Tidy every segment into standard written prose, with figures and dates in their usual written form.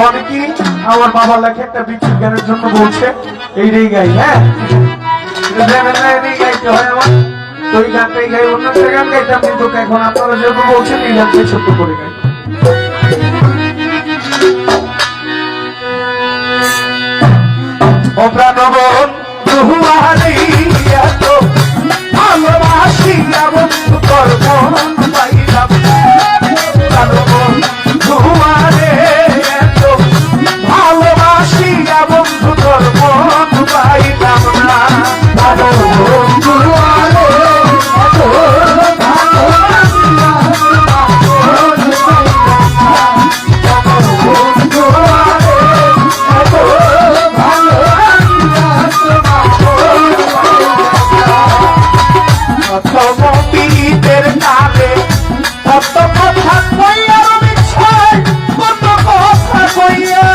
অনেকেই আমার বাবা লেখা একটা বিচ্ছুর গানের জন্য বলছে এইটাই গাই। হ্যাঁ গাইতে হয় আমার, তো এই গানটাই গাই। অন্য একটা গান গাইতাম কিন্তু এখন আপনারা যেহেতু বলছেন এই গানটাই ছোট্ট করে গাই। ও প্রাণবন দুয়ারে এত ভালোবাসিয়া বন্ধু তোর মন পাইলাম। প্রাণবন দুয়ারে এত ভালোবাসিয়া বন্ধু তোর মন পাইলাম না। প্রাণবন দুয়ারে এত ভালোবাসিয়া পীড়িতের নামে কত কথা কইয়া মিছাই, কত কথা কইয়া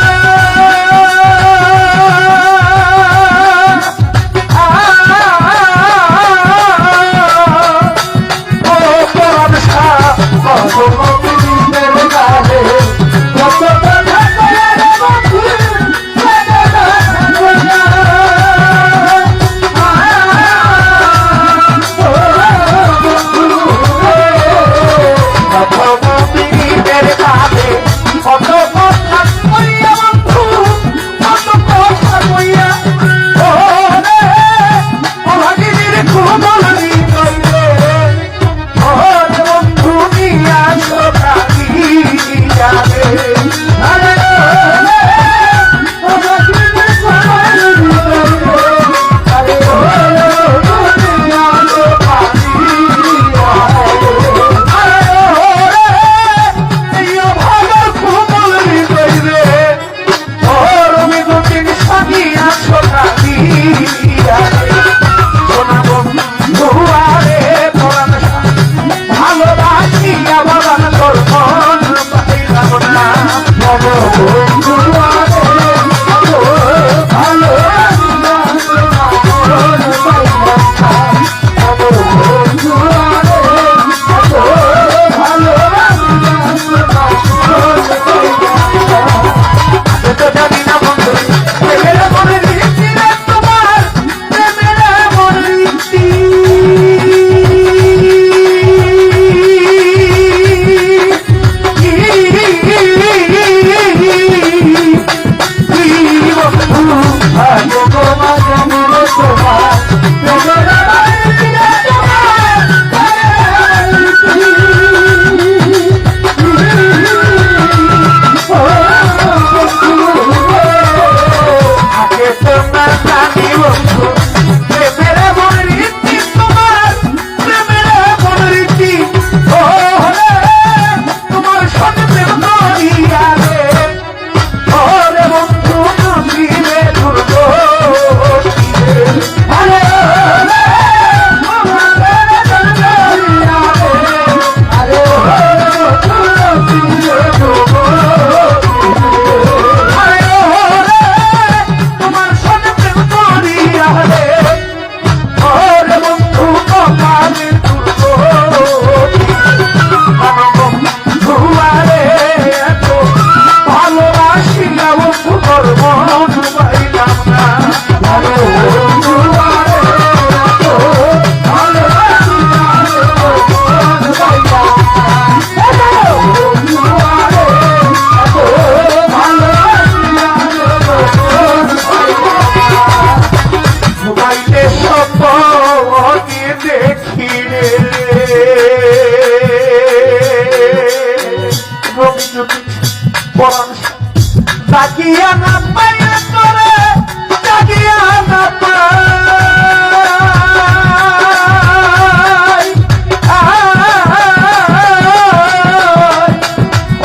ও পরাণ শাহ কত পীড়িতের নামে কত কথা কইয়া রে বন্ধু জাগিয়া না পাইলে তোরে জাগিয়া না পাই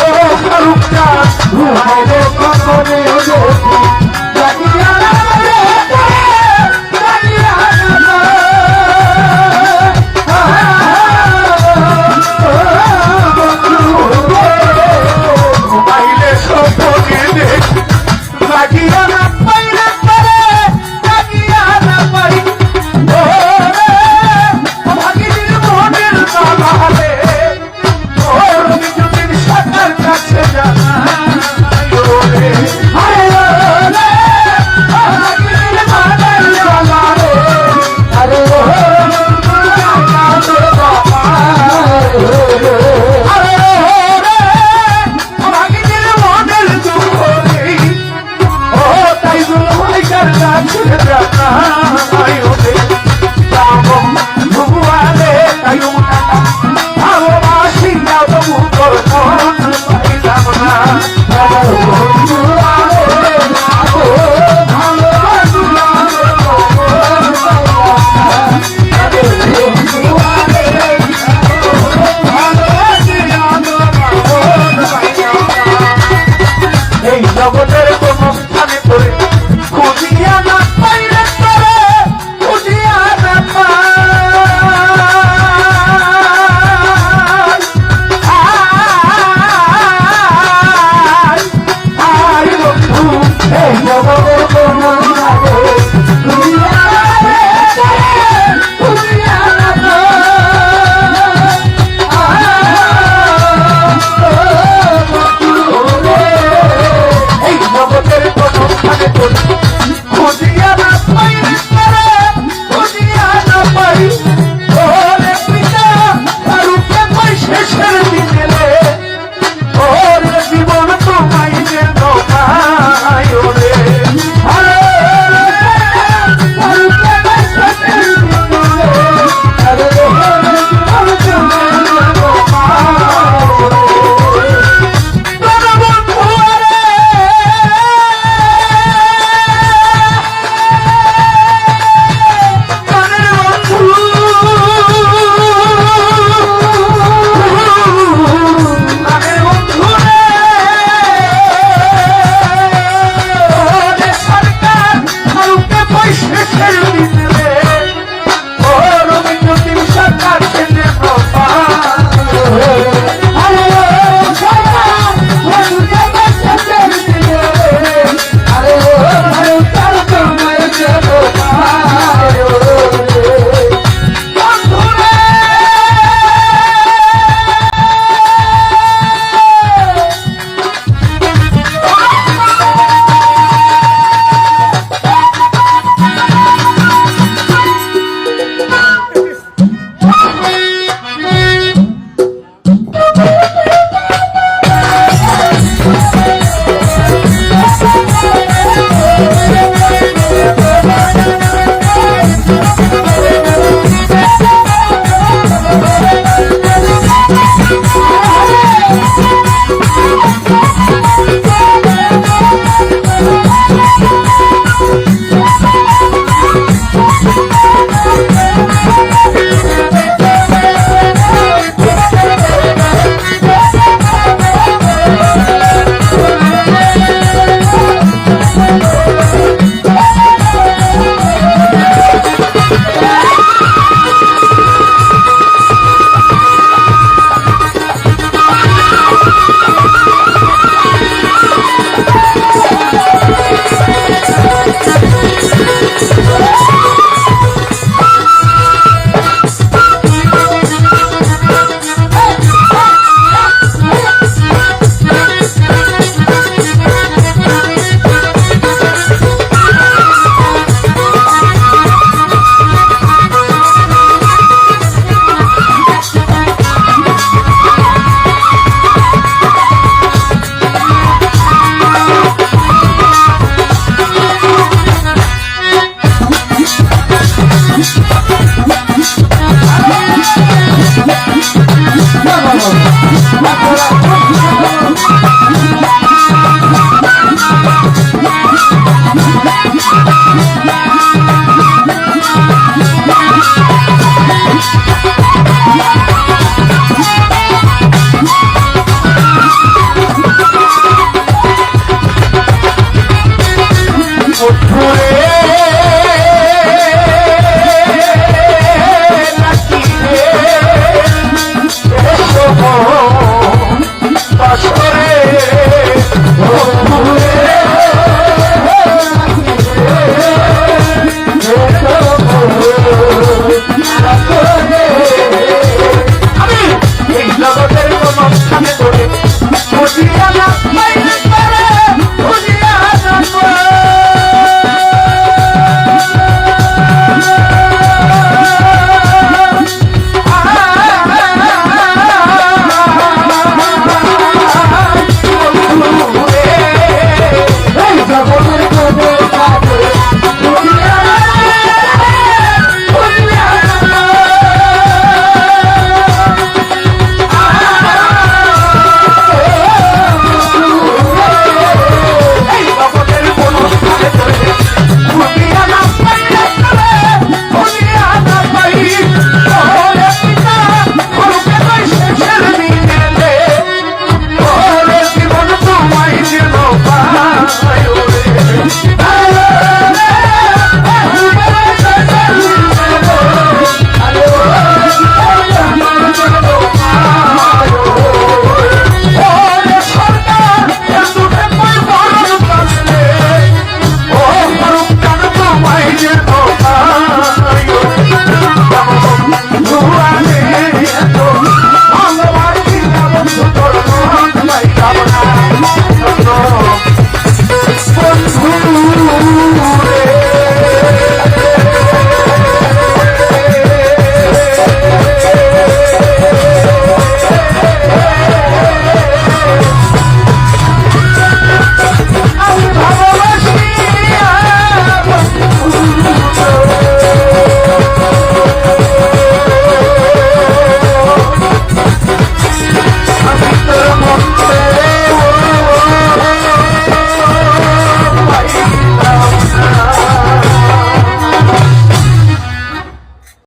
ও ফারুকা ঘুমাইলে কখনে দেখি জাগিয়া না পাইলে জাগিয়া না ঘুমাইলে সব জাগিয়া না পাইলে তোরে জাগিয়া না পাই ওরে ভাগিনীর মনের জানালে ওর যদি সাকার কাছে জানাই ওরে জগতের কোন স্থানে করে খুঁজিয়া না পাইলে তরে খুঁজিয়া না পাই বন্ধু এই জগৎ